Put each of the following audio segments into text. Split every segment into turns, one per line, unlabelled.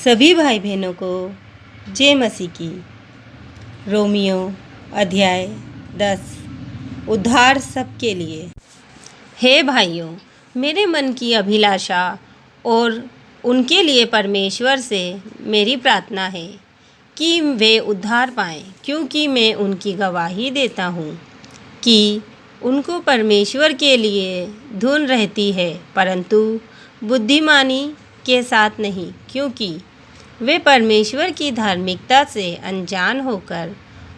सभी भाई बहनों को जय मसीह की। रोमियो अध्याय 10 उद्धार सबके लिए। हे भाइयों, मेरे मन की अभिलाषा और उनके लिए परमेश्वर से मेरी प्रार्थना है कि वे उद्धार पाएं, क्योंकि मैं उनकी गवाही देता हूँ कि उनको परमेश्वर के लिए धुन रहती है, परंतु बुद्धिमानी के साथ नहीं, क्योंकि वे परमेश्वर की धार्मिकता से अनजान होकर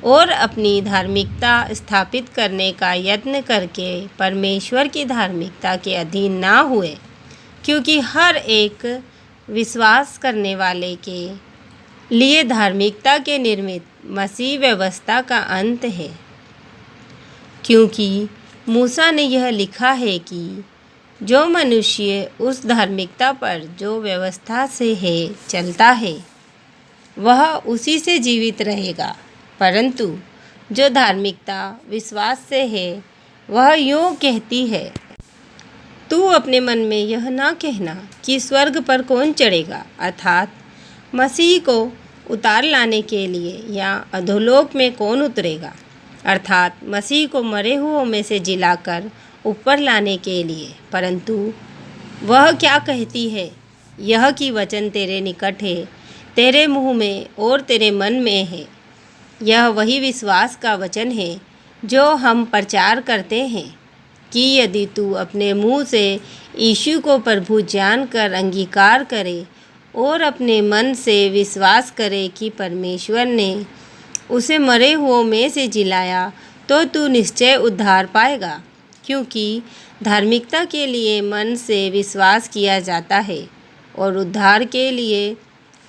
और अपनी धार्मिकता स्थापित करने का यत्न करके परमेश्वर की धार्मिकता के अधीन ना हुए, क्योंकि हर एक विश्वास करने वाले के लिए धार्मिकता के निर्मित मसीह व्यवस्था का अंत है। क्योंकि मूसा ने यह लिखा है कि जो मनुष्य उस धार्मिकता पर जो व्यवस्था से है चलता है, वह उसी से जीवित रहेगा, परंतु जो धार्मिकता विश्वास से है वह यूँ कहती है, तू अपने मन में यह ना कहना कि स्वर्ग पर कौन चढ़ेगा, अर्थात मसीह को उतार लाने के लिए, या अधोलोक में कौन उतरेगा, अर्थात मसीह को मरे हुओं में से जिलाकर ऊपर लाने के लिए, परंतु वह क्या कहती है, यह कि वचन तेरे निकट है, तेरे मुँह में और तेरे मन में है। यह वही विश्वास का वचन है जो हम प्रचार करते हैं कि यदि तू अपने मुँह से यीशु को प्रभु जानकर अंगीकार करे और अपने मन से विश्वास करे कि परमेश्वर ने उसे मरे हुओं में से जिलाया, तो तू निश्चय उद्धार पाएगा। क्योंकि धार्मिकता के लिए मन से विश्वास किया जाता है और उद्धार के लिए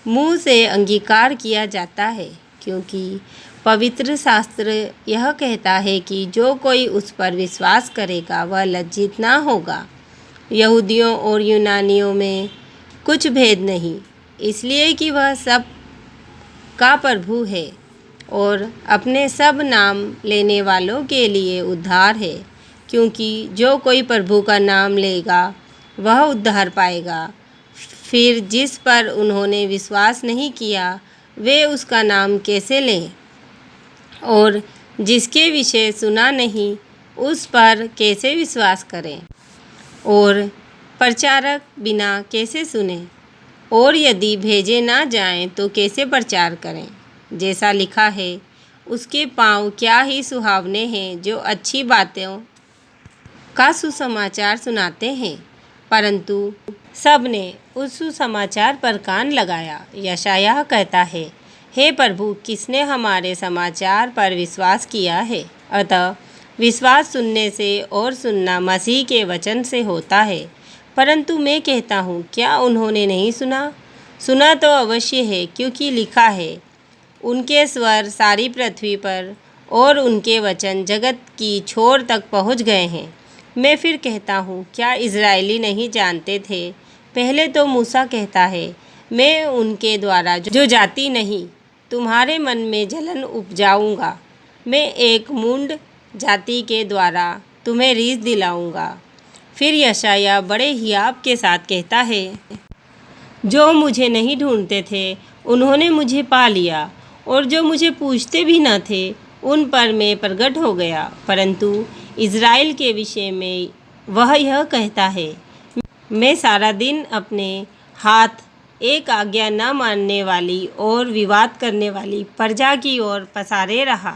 मुँह से अंगीकार किया जाता है, क्योंकि पवित्र शास्त्र यह कहता है कि जो कोई उस पर विश्वास करेगा वह लज्जित ना होगा। यहूदियों और यूनानियों में कुछ भेद नहीं, इसलिए कि वह सब का प्रभु है और अपने सब नाम लेने वालों के लिए उद्धार है, क्योंकि जो कोई प्रभु का नाम लेगा वह उद्धार पाएगा। फिर जिस पर उन्होंने विश्वास नहीं किया वे उसका नाम कैसे लें, और जिसके विषय सुना नहीं उस पर कैसे विश्वास करें, और प्रचारक बिना कैसे सुने, और यदि भेजे ना जाएं तो कैसे प्रचार करें। जैसा लिखा है, उसके पाँव क्या ही सुहावने हैं जो अच्छी बातों का सुसमाचार सुनाते हैं, परंतु सब ने उस सुसमाचार पर कान लगाया। यशायाह कहता है, हे प्रभु, किसने हमारे समाचार पर विश्वास किया है। अतः विश्वास सुनने से और सुनना मसीह के वचन से होता है। परंतु मैं कहता हूँ, क्या उन्होंने नहीं सुना? सुना तो अवश्य है, क्योंकि लिखा है, उनके स्वर सारी पृथ्वी पर और उनके वचन जगत की छोर तक पहुँच गए हैं। मैं फिर कहता हूँ, क्या इज़राइली नहीं जानते थे? पहले तो मूसा कहता है, मैं उनके द्वारा जो जाति नहीं तुम्हारे मन में जलन उपजाऊंगा, मैं एक मूढ़ जाति के द्वारा तुम्हें रीस दिलाऊंगा। फिर यशायाह बड़े हियाव के साथ कहता है, जो मुझे नहीं ढूंढते थे उन्होंने मुझे पा लिया, और जो मुझे पूछते भी न थे उन पर मैं प्रगट हो गया। परंतु इज़राइल के विषय में वह यह कहता है, मैं सारा दिन अपने हाथ एक आज्ञा न मानने वाली और विवाद करने वाली प्रजा की ओर पसारे रहा।